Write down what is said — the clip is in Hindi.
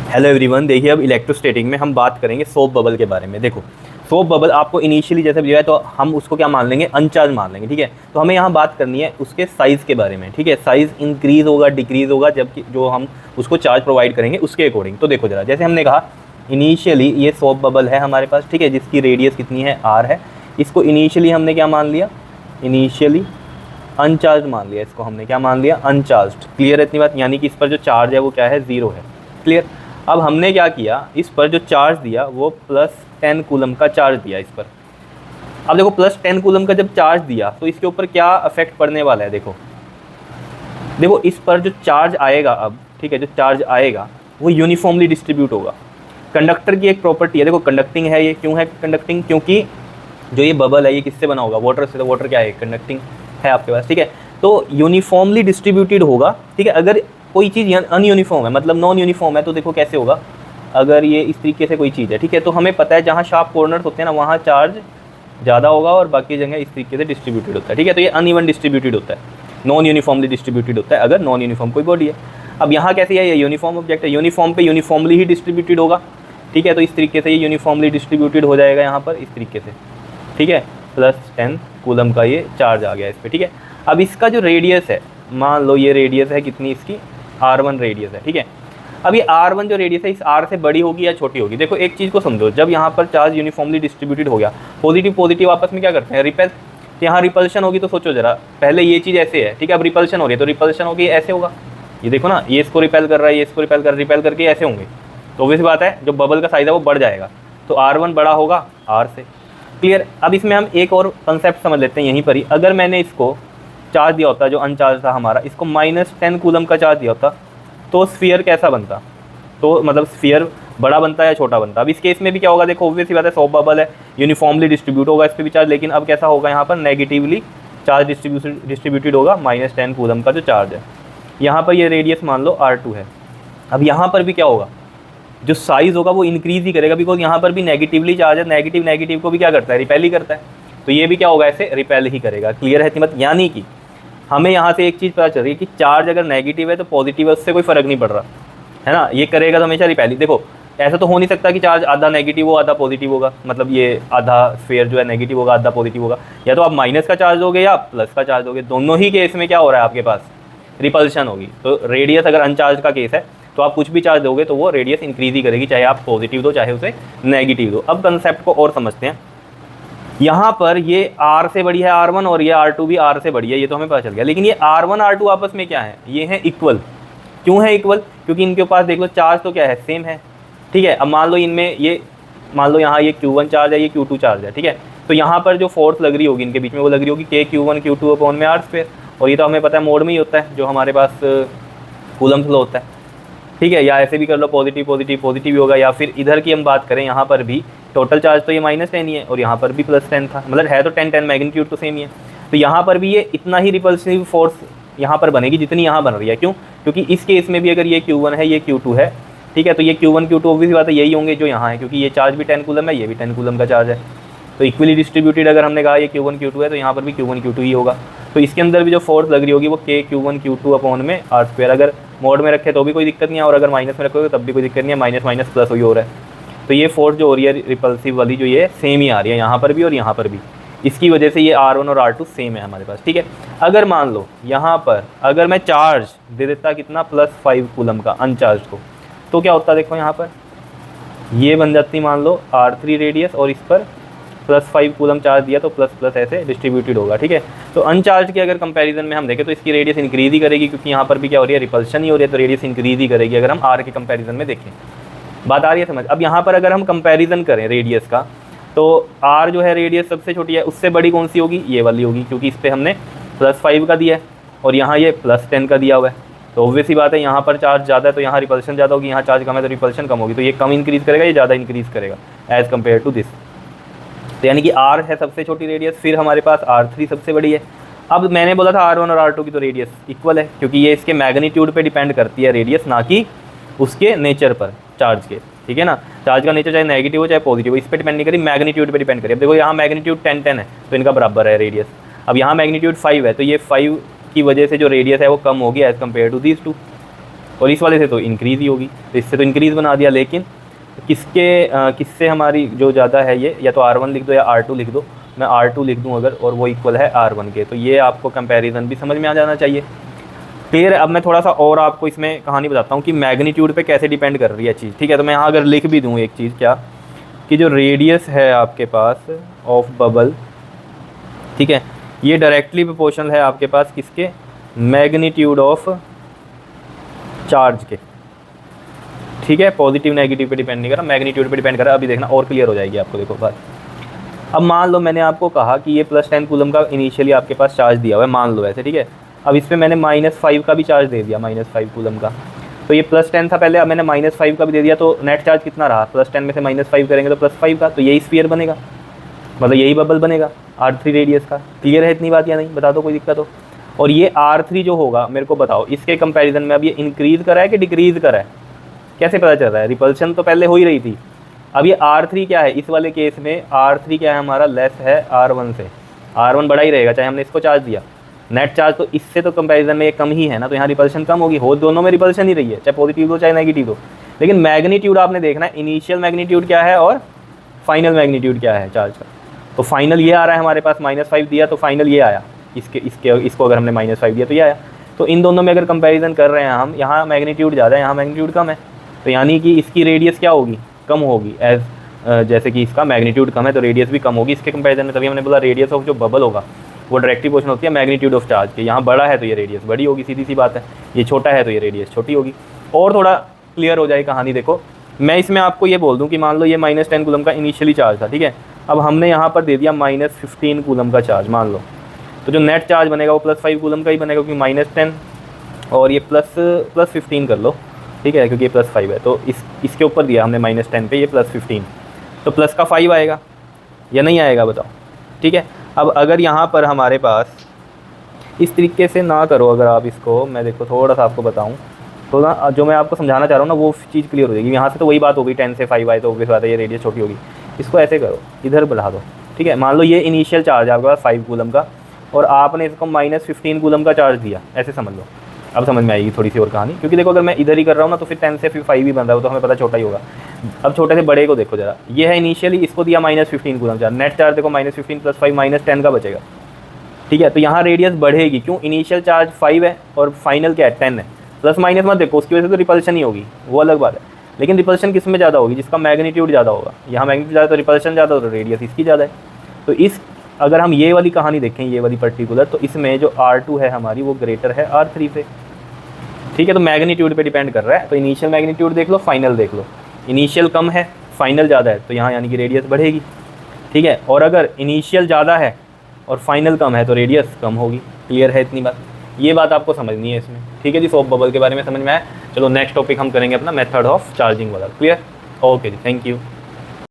हेलो एवरीवन, देखिए अब इलेक्ट्रोस्टैटिक में हम बात करेंगे सोप बबल के बारे में। देखो, सोप बबल आपको इनिशियली जैसे दिया है तो हम उसको क्या मान लेंगे, अनचार्ज मान लेंगे। ठीक है, तो हमें यहाँ बात करनी है उसके साइज़ के बारे में। ठीक है, साइज़ इंक्रीज़ होगा डिक्रीज़ होगा जबकि जो हम उसको चार्ज प्रोवाइड करेंगे उसके अकॉर्डिंग। तो देखो जरा, जैसे हमने कहा इनिशियली ये सोप बबल है हमारे पास, ठीक है, जिसकी रेडियस कितनी है, आर है। इसको इनिशियली हमने क्या मान लिया, इनिशियली अनचार्ज मान लिया। इसको हमने क्या मान लिया, अनचार्ज। क्लियर है इतनी बात, यानी कि इस पर जो चार्ज है वो क्या है, ज़ीरो है। क्लियर। अब हमने क्या किया, इस पर जो चार्ज दिया वो +10 कूलम का चार्ज दिया इस पर। अब देखो +10 कूलम का जब चार्ज दिया तो इसके ऊपर क्या इफेक्ट पड़ने वाला है। देखो देखो इस पर जो चार्ज आएगा अब, ठीक है, जो चार्ज आएगा वो यूनिफॉर्मली डिस्ट्रीब्यूट होगा। कंडक्टर की एक प्रॉपर्टी है, देखो कंडक्टिंग है ये। क्यों है कंडक्टिंग, क्योंकि जो ये बबल है ये किससे बना होगा, वाटर से। तो वाटर क्या है, कंडक्टिंग है आपके पास। ठीक है, तो यूनिफॉर्मली डिस्ट्रीब्यूटेड होगा। ठीक है, अगर कोई चीज़ अनयूनिफॉर्म है, मतलब नॉन यूनिफॉर्म है, तो देखो कैसे होगा। अगर ये इस तरीके से कोई चीज़ है, ठीक है, तो हमें पता है जहाँ शार्प कॉर्नर्स होते हैं ना वहाँ चार्ज ज़्यादा होगा और बाकी जगह इस तरीके से डिस्ट्रीब्यूटेड होता है। ठीक है, तो ये अनइवन डिस्ट्रीब्यूटेड होता है, नॉन यूनिफॉर्मली डिस्ट्रीब्यूटेड होता है अगर नॉन यूनिफॉर्म कोई बॉडी है। अब यहाँ कैसे है, ये यूनिफॉर्म ऑब्जेक्ट है, यूनिफॉर्म पे यूनिफॉर्मली ही डिस्ट्रीब्यूटेड होगा। ठीक है, तो इस तरीके से ये यूनिफॉर्मली डिस्ट्रीब्यूटेड हो जाएगा यहाँ पर इस तरीके से। ठीक है, +10 कूलम का ये चार्ज आ गया इस पर। ठीक है, अब इसका जो रेडियस है, मान लो ये रेडियस है कितनी इसकी, R1 रेडियस है। ठीक है, अब ये R1 जो रेडियस है इस R से बड़ी होगी या छोटी होगी। देखो एक चीज़ को समझो, जब यहाँ पर चार्ज यूनिफॉर्मली डिस्ट्रीब्यूटेड हो गया, पॉजिटिव पॉजिटिव आपस में क्या करते हैं, रिपेल। यहाँ रिपल्शन होगी तो सोचो जरा, पहले ये चीज़ ऐसे है, ठीक है, अब रिपल्शन हो रही है तो रिपल्शन होगी ऐसे होगा। ये देखो ना, ये इसको रिपेल कर रहा है, ये इसको रिपेल करके ऐसे होंगे। तो ऑब्वियस बात है जो बबल का साइज़ है वो बढ़ जाएगा, तो R1 बड़ा होगा R से। क्लियर। अब इसमें हम एक और कंसेप्ट समझ लेते हैं यहीं पर ही। अगर मैंने इसको चार्ज दिया होता, जो अनचार्ज था हमारा, इसको -10 कूलम का चार्ज दिया होता तो स्फीयर कैसा बनता, तो मतलब स्फीयर बड़ा बनता है या छोटा बनता। अब इस केस में भी क्या होगा, देखो ऑब्वियस सी बात है, सोप बबल है, यूनिफॉर्मली डिस्ट्रीब्यूट होगा इस पर भी चार्ज, लेकिन अब कैसा होगा यहाँ पर नेगेटिवली चार्ज डिस्ट्रीब्यूटेड होगा। -10 कूलम का जो चार्ज है, यहाँ पर ये रेडियस मान लो R2 है। अब यहाँ पर भी क्या होगा, जो साइज़ होगा वो इंक्रीज़ ही करेगा, बिकॉज यहाँ पर भी नेगेटिवली चार्ज है, नेगेटिव नेगेटिव को भी क्या करता है, रिपेल ही करता है, तो ये भी क्या होगा, ऐसे रिपेल ही करेगा। क्लियर है मत, यानी कि हमें यहाँ से एक चीज़ पता चल रही है कि चार्ज अगर नेगेटिव है तो पॉजिटिव है, उससे कोई फ़र्क नहीं पड़ रहा है ना, ये करेगा तो हमेशा रिपेल ही। देखो ऐसा तो हो नहीं सकता कि चार्ज आधा नेगेटिव हो आधा पॉजिटिव होगा, मतलब ये आधा स्फीयर जो है नेगेटिव होगा आधा पॉजिटिव होगा, या तो आप माइनस का चार्ज दोगे या प्लस का चार्ज दोगे, दोनों ही केस में क्या हो रहा है आपके पास, रिपल्शन होगी। तो रेडियस अगर अनचार्ज का केस है तो आप कुछ भी चार्ज दोगे तो वो रेडियस इंक्रीज ही करेगी, चाहे आप पॉजिटिव दो चाहे उसे नेगेटिव दो। अब कंसेप्ट को और समझते हैं। यहाँ पर ये R से बड़ी है R1 और ये R2 भी R से बड़ी है, ये तो हमें पता चल गया, लेकिन ये R1 R2 आपस में क्या है, ये है इक्वल। क्यों है इक्वल, क्योंकि इनके पास देख लो चार्ज तो क्या है, सेम है। ठीक है, अब मान लो इनमें ये, मान लो यहाँ ये Q1 चार्ज है, ये Q2 चार्ज है। ठीक है, तो यहाँ पर जो फोर्स लग रही होगी इनके बीच में वो लग रही होगी KQ1 Q2 अपॉन में R², और ये तो हमें पता है मोड में ही होता है जो हमारे पास कूलम फ्लो होता है। ठीक है, या ऐसे भी कर लो, पॉजिटिव पॉजिटिव पॉजिटिव ही होगा, या फिर इधर की हम बात करें, यहाँ पर भी टोटल चार्ज तो ये -10 ही है और यहाँ पर भी +10 था, मतलब है तो 10 मैग्नीट्यूड तो सेम ही है। तो यहाँ पर भी ये इतना ही रिपल्सिव फोर्स यहाँ पर बनेगी जितनी यहाँ बन रही है। क्यों, क्योंकि इस केस में भी अगर ये Q1 है ये Q2 है, ठीक है, तो ये Q1 Q2 ऑब्वियस बात है यही होंगे जो यहाँ है, क्योंकि ये चार्ज भी 10 कूलम है, ये भी 10 कूलम का चार्ज है। तो इक्वली डिस्ट्रीब्यूटेड अगर हमने कहा ये Q1 Q2 है तो यहाँ पर भी Q1 Q2 ही होगा। तो इसके अंदर भी जो फोर्स लग रही होगी वो KQ1 Q2 अपॉन में R²। अगर मोड में रखे तो भी कोई दिक्कत नहीं है, और अगर माइनस में रखोगे तब भी कोई दिक्कत नहीं है, माइनस माइनस प्लस वही हो रहा है। तो ये फोर्स जो हो रही है रिपल्सिव वाली जो ये सेम ही आ रही है यहाँ पर भी और यहाँ पर भी, इसकी वजह से ये R1 और R2 सेम है हमारे पास। ठीक है, अगर मान लो यहाँ पर अगर मैं चार्ज दे देता कितना, +5 कूलम का अनचार्ज को, तो क्या होता है, देखो यहाँ पर ये बन जाती मान लो R3 रेडियस, और इस पर +5 कूलम चार्ज दिया तो प्लस प्लस ऐसे डिस्ट्रीब्यूटेड होगा। ठीक है, तो अनचार्ज की अगर कंपैरिजन में हम देखें तो इसकी रेडियस इंक्रीज ही करेगी, क्योंकि यहाँ पर भी क्या हो रही है, रिपल्शन ही हो रही है, तो रेडियस इंक्रीज ही करेगी अगर हम R के कंपैरिजन में देखें। बात आ रही है समझ। अब यहाँ पर अगर हम कंपैरिजन करें रेडियस का, तो R जो है रेडियस सबसे छोटी है, उससे बड़ी कौन सी होगी, ये वाली होगी, क्योंकि इस पर हमने +5 का दिया है और यहाँ ये +10 का दिया हुआ है। तो ऑब्वियस ही बात है यहाँ पर चार्ज ज़्यादा है तो यहाँ रिपल्शन ज़्यादा होगी, यहाँ चार्ज कम है तो रिपल्शन कम होगी, तो ये कम इंक्रीज़ करेगा, ये ज़्यादा इंक्रीज़ करेगा एज़ कम्पेयर टू दिस। तो यानी कि R है सबसे छोटी रेडियस, फिर हमारे पास R3 सबसे बड़ी है। अब मैंने बोला था R1 और R2 की तो रेडियस इक्वल है, क्योंकि ये इसके मैग्नीट्यूड पे डिपेंड करती है रेडियस, ना कि उसके नेचर पर चार्ज के। ठीक है ना, चार्ज का नेचर चाहे नेगेटिव हो चाहे पॉजिटिव हो, इस पर डिपेंड नहीं करी, मैग्नीट्यूड पे डिपेंड करी। अब देखो यहाँ मैग्नीट्यूड 10 है तो इनका बराबर है रेडियस। अब यहाँ मैग्नीट्यूड 5 है तो ये 5 की वजह से जो रेडियस है वो कम होगी as compare to these two. और इस वाले से तो इंक्रीज़ ही होगी, तो इससे तो इंक्रीज़ बना दिया। लेकिन किससे हमारी जो ज़्यादा है ये, या तो R1 लिख दो या R2 लिख दो, मैं R2 लिख दूँ अगर, और वो इक्वल है R1 के, तो ये आपको कंपैरिजन भी समझ में आ जाना चाहिए। क्लियर है। अब मैं थोड़ा सा और आपको इसमें कहानी बताता हूँ कि मैग्नीट्यूड पे कैसे डिपेंड कर रही है चीज़, ठीक है। तो मैं यहाँ अगर लिख भी दूँ एक चीज़, क्या कि जो रेडियस है आपके पास ऑफ बबल, ठीक है, ये डायरेक्टली प्रोपोर्शनल है आपके पास किसके, मैग्नीट्यूड ऑफ चार्ज के, ठीक है। पॉजिटिव नेगेटिव पे डिपेंड नहीं कर रहा, मैग्नीट्यूड पे डिपेंड कर रहा है। अभी देखना और क्लियर हो जाएगी आपको, देखो बात। अब मान लो मैंने आपको कहा कि ये +10 कूलम का इनिशियली आपके पास चार्ज दिया हुआ है, मान लो ऐसे, ठीक है। अब इस पर मैंने -5 का भी चार्ज दे दिया, -5 कूलम का, तो ये +10 था पहले, अब मैंने -5 का भी दे दिया, तो नेट चार्ज कितना रहा, +10 में से -5 करेंगे तो +5 का, तो यही स्फीयर बनेगा, मतलब यही बबल बनेगा R3 रेडियस का। क्लियर है इतनी बात या नहीं, बता दो कोई दिक्कत हो। और ये R3 जो होगा मेरे को बताओ, इसके कंपैरिजन में अब ये इंक्रीज़ करा है कि डिक्रीज़ करा है, कैसे पता चल रहा है, रिपल्शन तो पहले हो ही रही थी। अब ये R3 क्या है इस वाले केस में, R3 क्या है हमारा, लेस है R1 से, R1 बड़ा ही रहेगा चाहे हमने इसको चार्ज दिया। नेट चार्ज तो इससे तो कंपैरिजन में ये कम ही है ना, तो यहाँ रिपल्शन कम होगी, हो दोनों में रिपल्शन ही रही है, चाहे पॉजिटिव हो चाहे नेगेटिव हो। लेकिन मैग्नीट्यूड आपने देखना है, इनिशियल मैग्नीट्यूड क्या है और फाइनल मैग्नीट्यूड क्या है चार्ज का। तो फाइनल ये आ रहा है हमारे पास, -5 दिया तो फाइनल ये आया, इसको अगर हमने -5 दिया तो ये आया। तो इन दोनों में अगर कंपैरिजन कर रहे हैं हम, यहाँ मैग्नीट्यूड ज़्यादा है, यहाँ मैग्नीट्यूड कम है, तो यानी कि इसकी रेडियस क्या होगी, कम होगी। जैसे कि इसका मैग्नीट्यूड कम है तो रेडियस भी कम होगी इसके कंपैरिजन में। तभी हमने बोला रेडियस ऑफ जो बबल होगा वो डायरेक्टली प्रोपोर्शनल होती है मैग्नीट्यूड ऑफ चार्ज के। यहाँ बड़ा है तो ये रेडियस बड़ी होगी, सीधी सी बात है। ये छोटा है तो ये रेडियस छोटी होगी। और थोड़ा क्लियर हो जाए कहानी, देखो मैं इसमें आपको ये बोल दूँ कि मान लो ये -10 कूलम का इनिशियली चार्ज था, ठीक है। अब हमने यहाँ पर दे दिया -15 कूलम का चार्ज मान लो, तो जो नेट चार्ज बनेगा वो +5 कूलम का ही बनेगा, क्योंकि -10 और ये +15 कर लो, ठीक है, क्योंकि ये +5 है। तो इसके ऊपर दिया हमने -10 पे, ये +15, तो प्लस का 5 आएगा या नहीं आएगा बताओ, ठीक है। अब अगर यहाँ पर हमारे पास इस तरीके से ना करो, अगर आप इसको, मैं देखो थोड़ा सा आपको बताऊँ तो ना, जो मैं आपको समझाना चाह रहा हूँ ना वो चीज़ क्लियर हो जाएगी। यहाँ से तो वही बात हो गई, 10 से 5 आए तो ऑब्वियस बात है ये रेडियस छोटी होगी। इसको ऐसे करो, इधर बढ़ा दो, ठीक है। मान लो ये इनिशियल चार्ज है आपके पास 5 कूलम का, और आपने इसको -15 कूलम का चार्ज दिया, ऐसे समझ लो। अब समझ में आएगी थोड़ी सी और कहानी, क्योंकि देखो अगर मैं इधर ही कर रहा हूँ ना तो फिर 10 से फिर 5 ही बन रहा है, तो हमें पता छोटा ही होगा। अब छोटे से बड़े को देखो जरा, ये है इनिशियली, इसको दिया -15 कूलम चार्ज, नेट चार्ज देखो -15 + 5 -10 का बचेगा, ठीक है। तो यहाँ रेडियस बढ़ेगी, क्यों, इनिशियल चार्ज 5 है और फाइनल क्या है 10 है। प्लस माइनस मत देखो, उसकी वजह से तो रिपल्शन ही होगी, वो अलग बात है। लेकिन रिपल्शन किस में ज़्यादा होगी, जिसका मैग्नीट्यूड ज़्यादा होगा। यहाँ मैग्नीट्यूड ज़्यादा तो रिपल्शन ज़्यादा हो, तो रेडियस इसकी ज़्यादा है। तो इस अगर हम ये वाली कहानी देखें, ये वाली पर्टिकुलर, तो इसमें जो R2 है हमारी वो ग्रेटर है R3 से, ठीक है। तो मैग्नीट्यूड पे डिपेंड कर रहा है। तो इनिशियल मैग्नीट्यूड देख लो, फाइनल देख लो, इनिशियल कम है फाइनल ज़्यादा है, तो यहाँ यानी कि रेडियस बढ़ेगी, ठीक है। और अगर इनिशियल ज़्यादा है और फाइनल कम है तो रेडियस कम होगी। क्लियर है इतनी बात, ये बात आपको समझनी है इसमें, ठीक है जी। सोप बबल के बारे में समझ में आया। चलो नेक्स्ट टॉपिक हम करेंगे अपना मेथड ऑफ चार्जिंग वाला। क्लियर, ओके जी, थैंक यू।